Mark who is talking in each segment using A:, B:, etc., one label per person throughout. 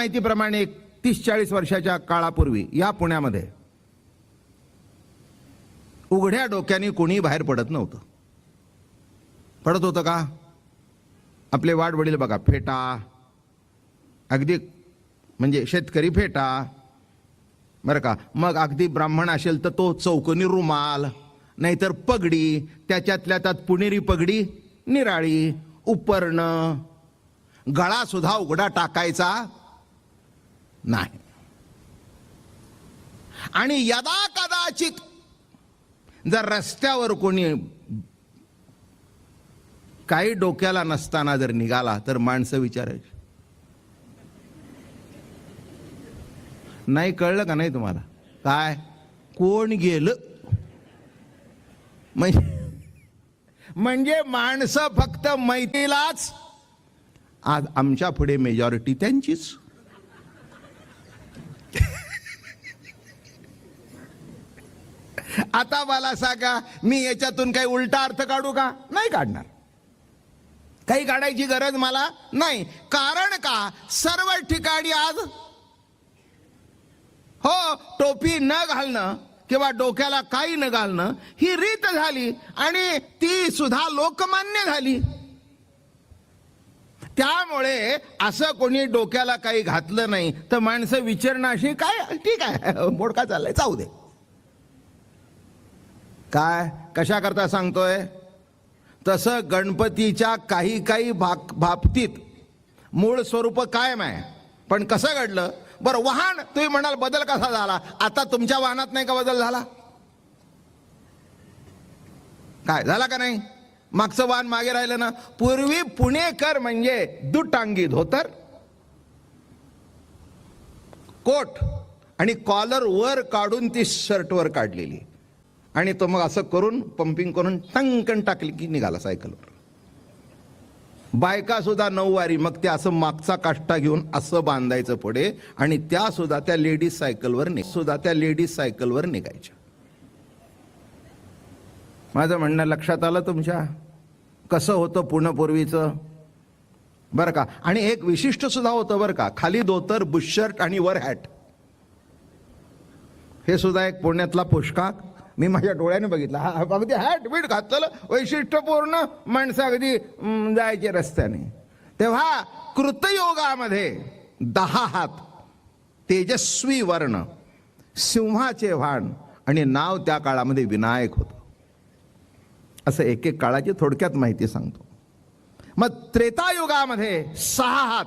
A: माहितीप्रमाणे 30-40 वर्षाच्या काळापूर्वी या पुण्यामध्ये उघड्या डोक्याने कोणी बाहेर पडत नव्हतं. पडत होतं का? आपले वाडवडील बघा, फेटा, अगदी म्हणजे शेतकरी फेटा, बरं का. मग अगदी ब्राह्मण असेल तर तो चौकोनी रुमाल, नाहीतर पगडी, त्याच्यातल्या त्यात पुणेरी पगडी निराळी, उपरणं, गळा सुद्धा उघडा टाकायचा नाही. आणि यदा कदाचित जर रस्त्यावर कोणी काही डोक्याला नसताना जर निघाला तर माणसं विचारायची. नाही कळलं का नाही तुम्हाला? काय कोण गेलं? म्हणजे माणसं फक्त मैत्रीलाच. आज आमच्या पुढे मेजॉरिटी त्यांचीच. आता मला सांगा, मी याच्यातून काही उलटा अर्थ काढू का? नाही काढणार. काही काढायची गरज मला नाही. कारण का सर्व ठिकाणी आज हो टोपी न घालणं किंवा डोक्याला काही न घालणं ही रीत झाली आणि ती सुद्धा लोकमान्य झाली. त्यामुळे असं कोणी डोक्याला काही घातलं नाही तर माणसं विचारणं अशी काय, ठीक आहे मोडका चाललाय, जाऊ दे. काय कशा करता सांगतोय? तसं गणपतीच्या काही बाबतीत मूळ स्वरूप कायम आहे. पण कसं घडलं? बरं, वाहन तुम्ही म्हणाल बदल कसा झाला? आता तुमच्या वाहनात नाही का बदल झाला? काय झाला का नाही? मागचं वाहन मागे राहिलं ना. पूर्वी पुणेकर म्हणजे दुटांगी धोतर, कोट आणि कॉलर वर काढून ती शर्टवर काढलेली, आणि तो मग असं करून पंपिंग करून टंकन टाकली की निघाला सायकलवर. बायका सुद्धा नऊवारी, मग ते असं मागचा काष्टा घेऊन असं बांधायचं पुढे, आणि त्या सुद्धा त्या लेडीज सायकलवर निघायच्या. माझं म्हणणं लक्षात आलं तुमच्या? कसं होतं पुण्यापूर्वीचं, बरं का. आणि एक विशिष्ट सुद्धा होतं बरं का, खाली धोतर, बुशर्ट आणि वर हॅट. हे सुद्धा एक पुण्यातला पोशाख मी माझ्या डोळ्याने बघितला. हा अगदी हॅट बीट घातलेलं वैशिष्ट्यपूर्ण माणसं अगदी जायचे रस्त्याने. तेव्हा कृतयुगामध्ये 10 हात, तेजस्वी वर्ण, सिंहाचे वाहन आणि नाव त्या काळामध्ये विनायक होतं. असं एक एक काळाची थोडक्यात माहिती सांगतो. मग त्रेतायुगामध्ये 6 हात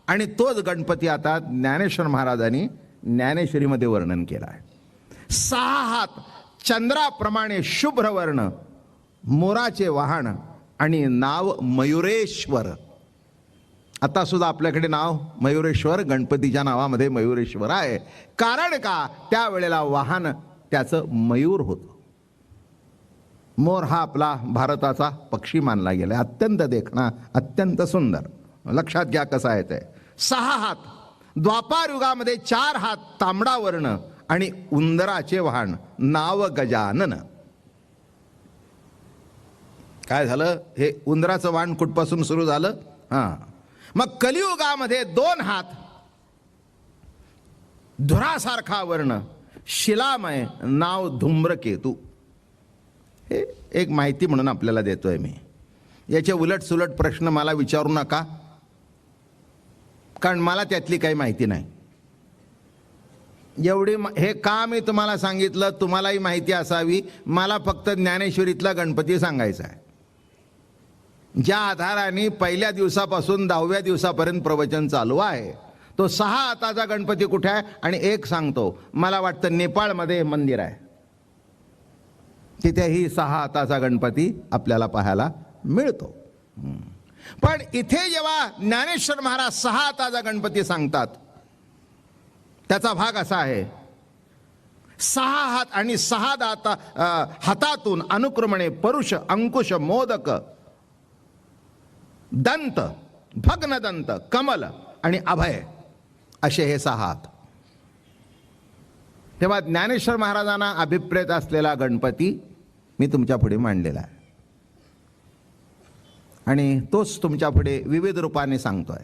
A: आणि तोच गणपती आता ज्ञानेश्वर महाराजांनी ज्ञानेश्वरीमध्ये वर्णन केला आहे. 6 हात, चंद्राप्रमाणे शुभ्र वर्ण, मोराचे वाहन आणि नाव मयुरेश्वर. आता सुद्धा आपल्याकडे नाव मयुरेश्वर, गणपतीच्या नावामध्ये मयुरेश्वर आहे. कारण का त्यावेळेला वाहन त्याचं मयूर होतं. मोर हा आपला भारताचा पक्षी मानला गेला. अत्यंत देखणा, अत्यंत सुंदर. लक्षात घ्या कसं आहे ते. 6 हात, द्वापार युगामध्ये 4 हात, तांबडा वर्ण आणि उंदराचे वाहन, नाव गजानन. काय झालं? हे उंदराचं वाहन कुठपासून सुरू झालं? मग कलियुगामध्ये 2 हात, धुरासारखा वर्ण, शिलामय, नाव धूम्रकेतू. हे एक माहिती म्हणून आपल्याला देतोय मी. याचे उलट सुलट प्रश्न मला विचारू नका, कारण मला त्यातली काही माहिती नाही. एवढी हे का मी तुम्हाला सांगितलं, तुम्हालाही माहिती असावी. मला फक्त ज्ञानेश्वरीतला गणपती सांगायचा आहे, ज्या आधाराने पहिल्या दिवसापासून 10व्या दिवसापर्यंत प्रवचन चालू आहे. तो 6 हाताचा गणपती कुठे आहे? आणि एक सांगतो, मला वाटतं नेपाळमध्ये मंदिर आहे, तिथेही 6 हाताचा गणपती आपल्याला पाहायला मिळतो. पण इथे जेव्हा ज्ञानेश्वर महाराज 6 हाताचा गणपती सांगतात, त्याचा भाग असा आहे, 6 हात आणि 6 हातातून अनुक्रमणे परुष, अंकुश, मोदक, दंत, भग्नदंत, कमल आणि अभय असे हे 6 हात. तेव्हा ज्ञानेश्वर महाराजांना अभिप्रेत असलेला गणपती मी तुमच्या पुढे मांडलेला आहे, आणि तोच तुमच्या पुढे विविध रूपाने सांगतोय.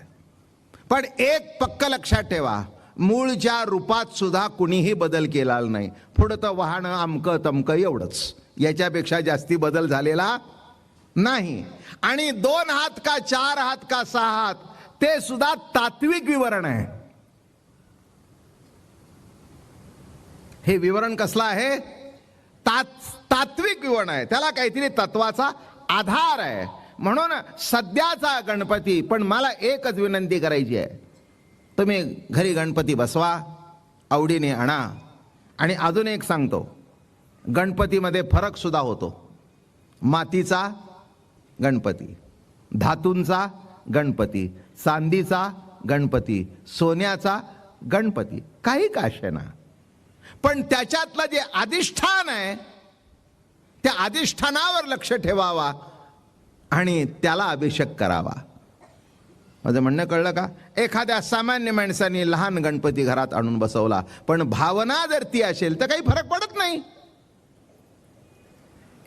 A: पण एक पक्क लक्षात ठेवा, मूळच्या रूपात सुद्धा कुणीही बदल केला नाही. पुढं तर वाहनं अमकं तमकं एवढंच, याच्यापेक्षा जास्ती बदल झालेला नाही. आणि 2 हात का 4 हात का 6 हात ते सुद्धा तात्विक विवरण आहे. हे विवरण कसलं आहे? तात्विक विवरण आहे. त्याला काहीतरी तत्वाचा आधार आहे. म्हणून सध्याचा गणपती, पण मला एकच विनंती करायची आहे, तुम्ही घरी गणपती बसवा, आवडीने आणा. आणि अजून एक सांगतो, गणपतीमध्ये फरक सुद्धा होतो. मातीचा गणपती, धातूंचा गणपती, चांदीचा गणपती, सोन्याचा गणपती, काही का असेना, पण त्याच्यातलं जे अधिष्ठान आहे त्या अधिष्ठानावर लक्ष ठेवावा आणि त्याला अभिषेक करावा. माझं म्हणणं कळलं का? एखाद्या सामान्य माणसाने लहान गणपती घरात आणून बसवला, पण भावना जर ती असेल तर काही फरक पडत नाही.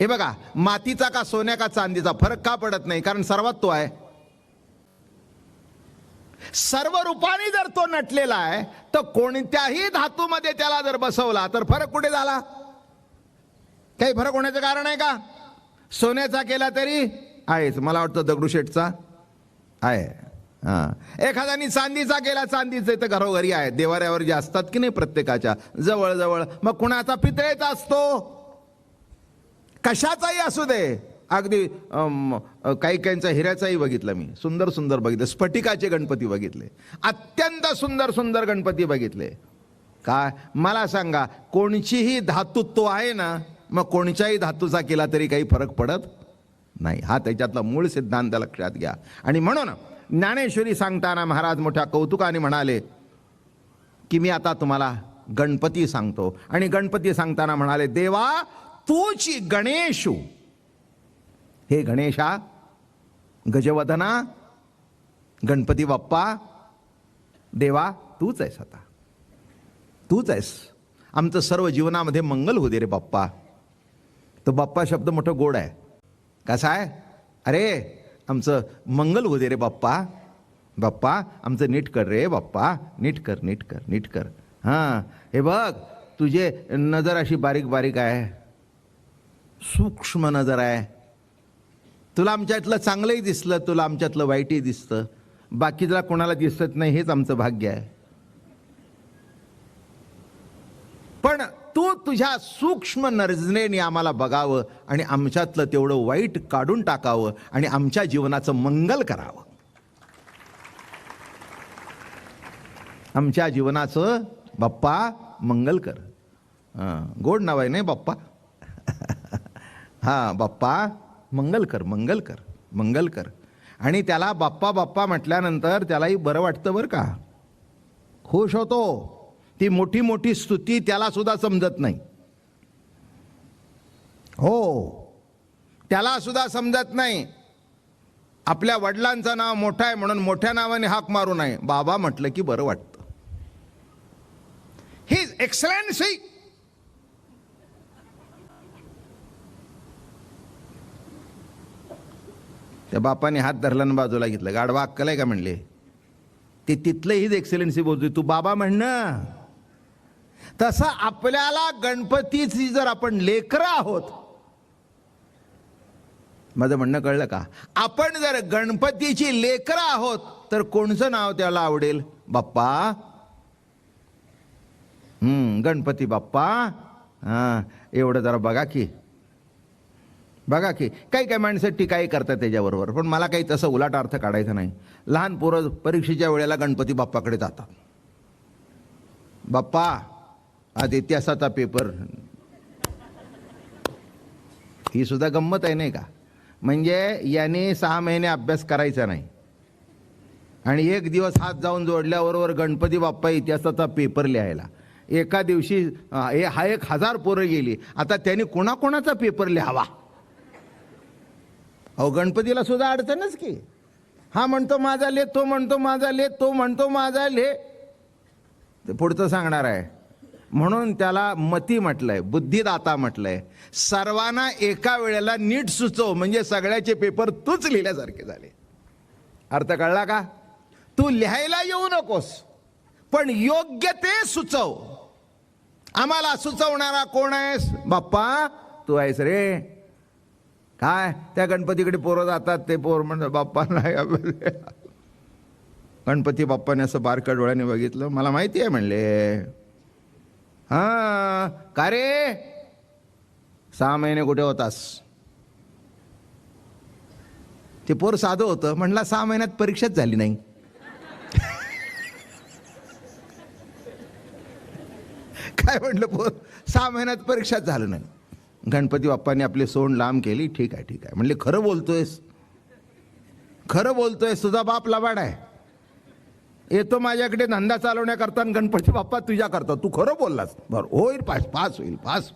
A: हे बघा, मातीचा का सोन्या का चांदीचा फरक का पडत नाही? कारण सर्वात तो आहे. सर्व रूपाने जर तो नटलेला आहे तर कोणत्याही धातूमध्ये त्याला जर बसवला तर फरक कुठे झाला? काही फरक होण्याचं कारण आहे का? सोन्याचा केला तरी आहेच, मला वाटतं दगडूशेठचा आहे. एखाद्याने चांदीचा केला, चांदीचे तर घरोघरी आहे, देवाऱ्यावर जे असतात की नाही प्रत्येकाच्या जवळ. मग कुणाचा पितळेचा असतो, कशाचाही असू दे. अगदी काही काहींचा हिऱ्याचाही बघितलं मी, सुंदर सुंदर बघितलं. स्फटिकाचे गणपती बघितले, अत्यंत सुंदर सुंदर गणपती बघितले. काय मला सांगा, कोणचीही धातुत्व आहे ना, मग कोणत्याही धातूचा केला तरी काही फरक पडत नाही. हा त्याच्यातला मूळ सिद्धांत लक्षात घ्या. आणि म्हणून ज्ञानेश्वरी सांगताना महाराज मोठ्या कौतुकाने म्हणाले की मी आता तुम्हाला गणपती सांगतो. आणि गणपती सांगताना म्हणाले, देवा तूची गणेशू. हे गणेशा, गजवदना, गणपती बाप्पा, देवा तूच आहेस, आता तूच आहेस. आमचं सर्व जीवनामध्ये मंगल होऊ दे रे बाप्पा. तो बाप्पा शब्द मोठं गोड आहे. कसा आहे? अरे आमचं मंगल होऊ दे रे बाप्पा. बाप्पा आमचं नीट कर रे बाप्पा, नीट कर नीट कर नीट कर. हां, हे बघ तुझे नजर अशी बारीक बारीक आहे, सूक्ष्म नजर आहे. तुला आमच्यातलं चांगलंही दिसलं, तुला आमच्यातलं वाईटही दिसतं, बाकी तुला कोणाला दिसत नाही, हेच आमचं भाग्य आहे. पण तू तुझ्या सूक्ष्म नजरेने आम्हाला बघावं आणि आमच्यातलं तेवढं वाईट काढून टाकावं आणि आमच्या जीवनाचं मंगल करावं. आमच्या जीवनाचं बाप्पा मंगल कर. गोड नाव आहे नाही बाप्पा? हा, बाप्पा मंगल कर मंगल कर मंगल कर. आणि त्याला बाप्पा बाप्पा म्हटल्यानंतर त्यालाही बरं वाटतं बरं का, खुश होतो. ती मोठी मोठी स्तुती त्याला सुद्धा समजत नाही. हो, त्याला सुद्धा समजत नाही. आपल्या वडिलांचं नाव मोठं आहे म्हणून मोठ्या नावाने हाक मारू नये. बाबा म्हटलं की बरं वाटतं. His excellency. त्या बापाने हात धरला आणि बाजूला घेतलं. गाढवा अक्कल आहे का म्हणले? ते तिथलं हीच एक्सलन्सी बोलतोय, तू बाबा म्हणणं. तसं आपल्याला गणपतीची जर आपण लेकरं आहोत, माझं म्हणणं कळलं का? आपण जर गणपतीची लेकरं आहोत तर कोणचं नाव त्याला आवडेल? बाप्पा. गणपती बाप्पा. हां, एवढं जरा बघा की काही काही माणसं टीकाही करतात त्याच्याबरोबर, पण मला काही तसं उलट अर्थ काढायचा नाही. लहान पोरं परीक्षेच्या वेळेला गणपती बाप्पाकडे जातात. बाप्पा आज इतिहासाचा पेपर. ही सुद्धा गंमत आहे नाही का? म्हणजे याने 6 महिने अभ्यास करायचा नाही आणि एक दिवस हात जाऊन जोडल्याबरोबर गणपती बाप्पा इतिहासाचा पेपर लिहायला. एका दिवशी 1000 पोरं गेली. आता त्याने कोणाकोणाचा पेपर लिहावा? अहो, गणपतीला सुद्धा अडचणच की. हा म्हणतो माझा ले, तो म्हणतो माझा ले, तो म्हणतो माझा ले, ते पुढचं सांगणार आहे. म्हणून त्याला मती म्हटलंय, बुद्धिदाता म्हटलंय. सर्वांना एका वेळेला नीट सुचव, म्हणजे सगळ्याचे पेपर तूच लिहिल्यासारखे झाले. अर्थ कळला का? तू लिहायला येऊ नकोस, पण योग्य ते सुचव. आम्हाला सुचवणारा कोण आहेस? बाप्पा तू आहेस रे. काय त्या गणपतीकडे पोरं जातात, ते पोर म्हणतात बाप्पा नाही. गणपती बाप्पाने असं बारक्या डोळ्याने बघितलं. मला माहिती आहे म्हणले. हा का रे, 6 महिने कुठे होतास? ते पोर साधं होतं. म्हणला 6 महिन्यात परीक्षाच झाली नाही. काय म्हटलं पोर? 6 महिन्यात परीक्षाच झालं नाही. गणपती बाप्पाने आपली सोंड लांब केली. ठीक आहे ठीक आहे म्हणले. खरं बोलतोयस? खरं बोलतोयस? तुझा बाप लबाड आहे. येतो माझ्याकडे धंदा चालवण्याकरता, गणपती बाप्पा तुझ्या करता. तू खरं बोललास? बरं होईल, पास होईल, पास.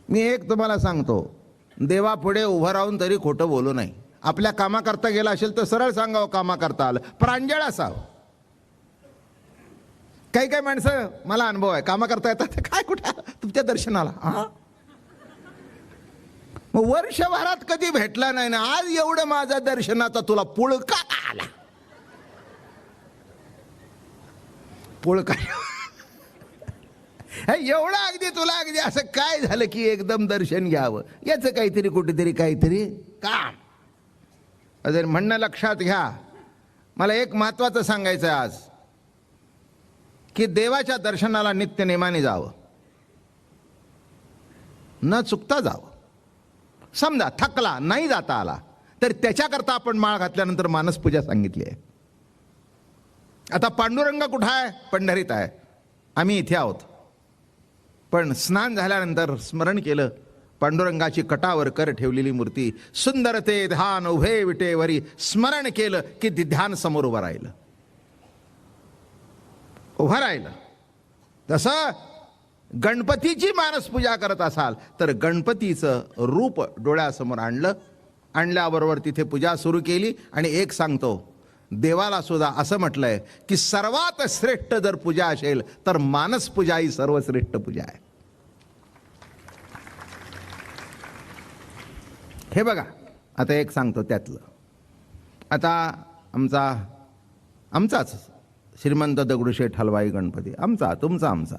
A: मी एक तुम्हाला सांगतो, देवापुढे उभं राहून तरी खोटं बोलू नाही. आपल्या कामाकरता गेला असेल तर सरळ सांगावं कामाकरता आलं, प्रांजळ असावं. काही काही माणसं, मला अनुभव आहे, कामाकरता येतात काय कुठं तुमच्या दर्शनाला. हा मग वर्षभरात कधी भेटला नाही ना, आज एवढं माझ्या दर्शनाचा तुला पुळका आला. पुळका एवढं अगदी तुला अगदी असं काय झालं की एकदम दर्शन घ्यावं, याचं काहीतरी कुठेतरी काहीतरी काम. जर म्हणणं लक्षात घ्या. मला एक महत्वाचं सांगायचं आहे आज, की देवाच्या दर्शनाला नित्यनेमाने जावं, न चुकता जावं. समजा थकला, नाही जाता आला, तर त्याच्याकरता आपण माळ घातल्यानंतर मानसपूजा सांगितली आहे. आता पांडुरंग कुठं आहे? पंढरीत आहे. आम्ही इथे आहोत. पण स्नान झाल्यानंतर स्मरण केलं, पांडुरंगाची कटावर कर ठेवलेली मूर्ती, सुंदर ते ध्यान उभे विटेवरी, स्मरण केलं की ध्यान समोर उभं राहिलं. उभं राहिलं. तसं गणपतीची मानसपूजा करत असाल तर गणपतीचं रूप डोळ्यासमोर आणलं. आणल्याबरोबर तिथे पूजा सुरू केली. आणि एक सांगतो, देवाला सुद्धा असं म्हटलंय की सर्वात श्रेष्ठ जर पूजा असेल तर मानसपूजा ही सर्वश्रेष्ठ पूजा आहे. हे बघा, आता एक सांगतो त्यातलं. आता आमचाच श्रीमंत दगडूशेठ हलवाई गणपती, आमचा तुमचा आमचा.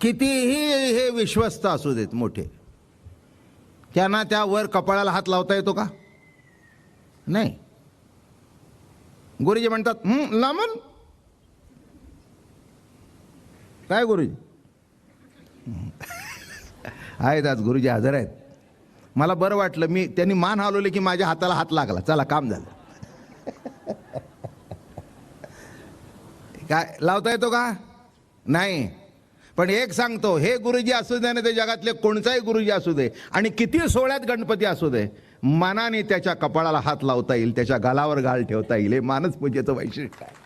A: कितीही हे विश्वस्त असू देत मोठे, त्यांना त्या वर कपाळाला हात लावता येतो का? नाही. गुरुजी म्हणतात लांबन काय गुरुजी आहेत आज, गुरुजी हजर आहेत. मला बरं वाटलं, मी त्यांनी मान हलवले की माझ्या हाताला हात लागला. चला काम झालं. काय लावता येतो का? नाही. पण एक सांगतो, हे गुरुजी असू दे ना ते जगातले कोणताही गुरुजी असू दे आणि किती सोहळ्यात गणपती असू दे, मनाने त्याच्या कपाळाला हात लावता येईल, त्याच्या गालावर गाल ठेवता येईल. हे मानसपूजेचं वैशिष्ट्य आहे.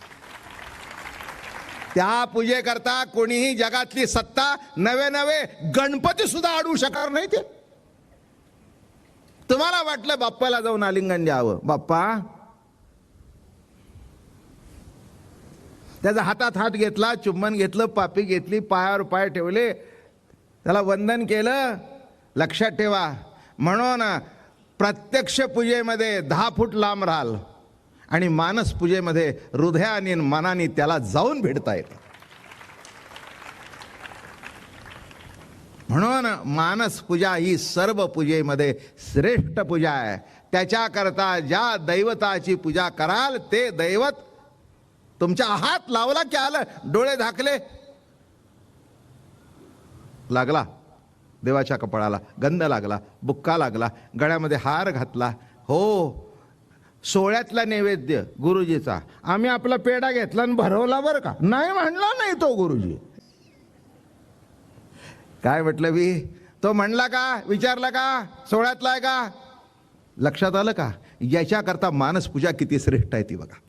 A: त्या पूजेकरता कोणीही जगातली सत्ता नवे गणपती सुद्धा अडवू शकणार नाही. ते तुम्हाला वाटलं बाप्पाला जाऊन आलिंगन द्यावं, बाप्पा त्याचा हातात हात घेतला, चुंबन घेतलं, पापी घेतली, पायावर पाय ठेवले, त्याला वंदन केलं. लक्षात ठेवा, म्हणून प्रत्यक्ष पूजेमध्ये 10 फूट लांब राहाल आणि मानस पूजेमध्ये हृदयाने मनाने त्याला जाऊन भेटता येतं. म्हणून मानस पूजा ही सर्व पूजेमध्ये श्रेष्ठ पूजा आहे. त्याच्याकरता ज्या दैवताची पूजा कराल ते दैवत तुमच्या हात लावला की आलं, डोळे झाकले, लागला देवाच्या कपाळाला, गंध लागला, बुक्का लागला, गळ्यामध्ये हार घातला. हो, सोहळ्यातला नैवेद्य गुरुजीचा. आम्ही आपला पेढा घेतला आणि भरवला बरं का, नाही म्हणला नाही तो गुरुजी. काय म्हटलं मी? तो म्हणला का? विचारला का? सोहळ्यातला आहे का? लक्षात आलं का? याच्याकरता मानसपूजा किती श्रेष्ठ आहे ती बघा.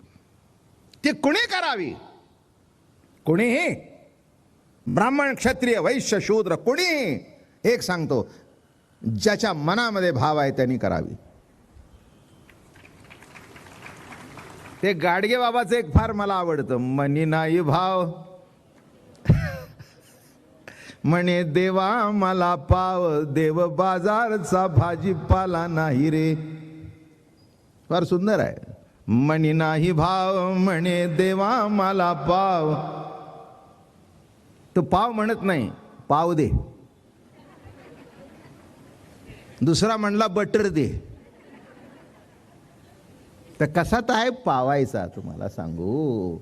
A: ती कुणी करावी? कुणीही, ब्राह्मण क्षत्रिय वैश्य शूद्र कुणीही. एक सांगतो, ज्याच्या मनामध्ये भाव आहे त्यांनी करावी. ते गाडगे बाबाचं एक फार मला आवडतं, मनी नाही भाव म्हणे देवा मला पाव, देव बाजारचा भाजीपाला नाही रे. फार सुंदर आहे. म्हणी नाही भाव म्हणे देवा मला पाव. तो पाव म्हणत नाही, पाव दे. दुसरा म्हणला बटर दे. तर कसा आहे पावायचा तुम्हाला सांगू.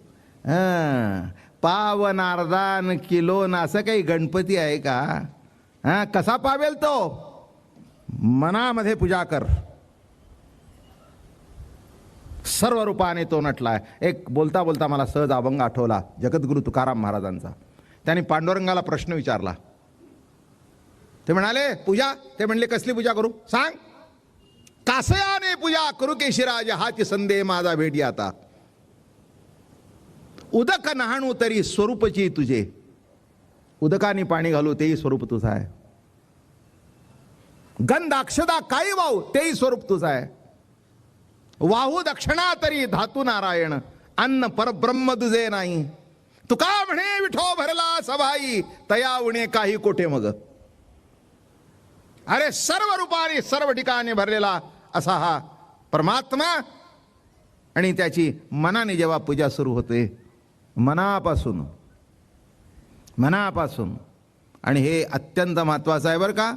A: पाव नारदान किलो ना असं काही गणपती आहे का. कसा पावेल तो. मनामध्ये पूजा कर. सर्व रूपाने तो नटलाय. एक बोलता बोलता मला सहज अभंग आठवला जगद्गुरु तुकाराम महाराजांचा. त्यांनी पांडुरंगाला प्रश्न विचारला. ते म्हणाले पूजा. ते म्हणले कसली पूजा करू सांग. कासयाने पूजा करू केशिराज हाची संदेह माझा भेटी आता. उदक नहाणू तरी स्वरूपची तुझे. उदकाने पाणी घालू तेही स्वरूप तुझं आहे. गंध अक्षदा काही वाहू तेही स्वरूप तुझं आहे. वाहू दक्षिणा तरी धातू नारायण. अन्न परब्रह्म तुझे नाही. तुका म्हणे विठो भरला सभाई तया उणे काही कोठे मग. अरे सर्व रूपाने सर्व ठिकाणी भरलेला असा हा परमात्मा. आणि त्याची मनाने जेव्हा पूजा सुरू होते मनापासून मनापासून. आणि हे अत्यंत महत्वाचं आहे बरं का.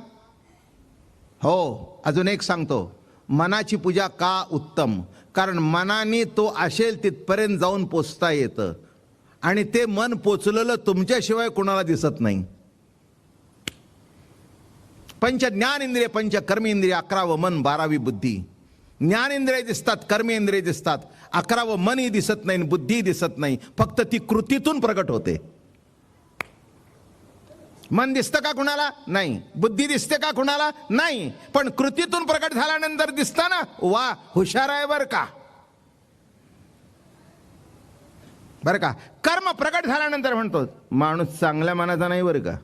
A: हो अजून एक सांगतो. मनाची पूजा का उत्तम. कारण मनाने तो असेल तिथपर्यंत जाऊन पोचता येतं. आणि ते मन पोचलेलं तुमच्याशिवाय कोणाला दिसत नाही. पंच ज्ञानेंद्रिय पंच कर्मेंद्रिय 11व मन 12वी बुद्धी. ज्ञानेंद्रिय दिसतात कर्मेंद्रिय दिसतात 11व मनही दिसत नाही बुद्धी दिसत नाही. फक्त ती कृतीतून प्रगट होते. मन दिसतं का कुणाला नाही. बुद्धी दिसते का कुणाला नाही. पण कृतीतून प्रगट झाल्यानंतर दिसतं ना. वा हुशार आहे बर का. बर का. कर्म प्रगट झाल्यानंतर म्हणतो माणूस चांगल्या मनाचा नाही बर का.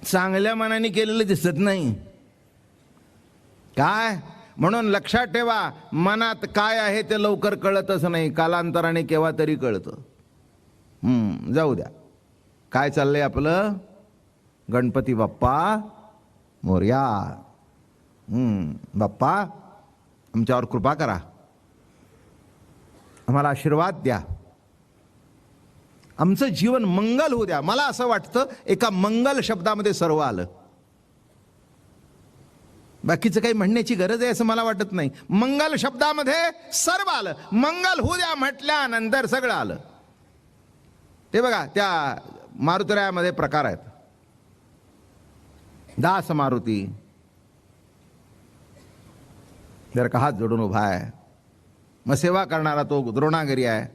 A: चांगल्या मनाने केलेलं दिसत नाही. काय म्हणून लक्षात ठेवा. मनात काय आहे ते लवकर कळतच नाही. कालांतराने केव्हा तरी कळतं. जाऊ द्या. काय चाललंय आपलं. गणपती बाप्पा मोरया. बाप्पा आमच्यावर कृपा करा. आम्हाला आशीर्वाद द्या. आमचं जीवन मंगल होऊ द्या. मला असं वाटतं एका मंगल शब्दामध्ये सर्व आलं. बाकीचं काही म्हणण्याची गरज आहे असं मला वाटत नाही. मंगल शब्दामध्ये सर्व आलं. मंगल होऊ द्या म्हटल्यानंतर सगळं आलं. ते बघा त्या मारुतीरायामध्ये प्रकार आहेत. दास मारुती जर का हात जोडून उभा आहे. मग सेवा करणारा तो द्रोणागिरी आहे.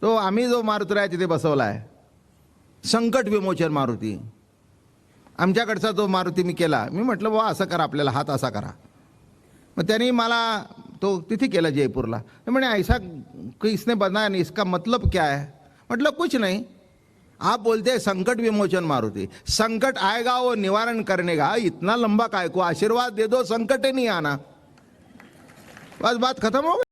A: तो आम्ही जो मारुतीराय तिथे बसवला आहे संकट विमोचन मारुती. आमच्याकडचा तो मारुती मी केला. मी म्हटलं बाबा असं करा आपल्याला हात असा करा. मग त्यांनी मला तो तिथे केला जयपूरला. म्हणे ऐसा किसने बनाया नहीं इसका मतलब क्या है. म्हटलं कुछ नहीं. आप बोलते हैं संकट विमोचन मारुति. संकट आएगा वो निवारण करने का. इतना लंबा काय को आशीर्वाद दे दो संकट ही नहीं आना. बस बात खत्म हो गई.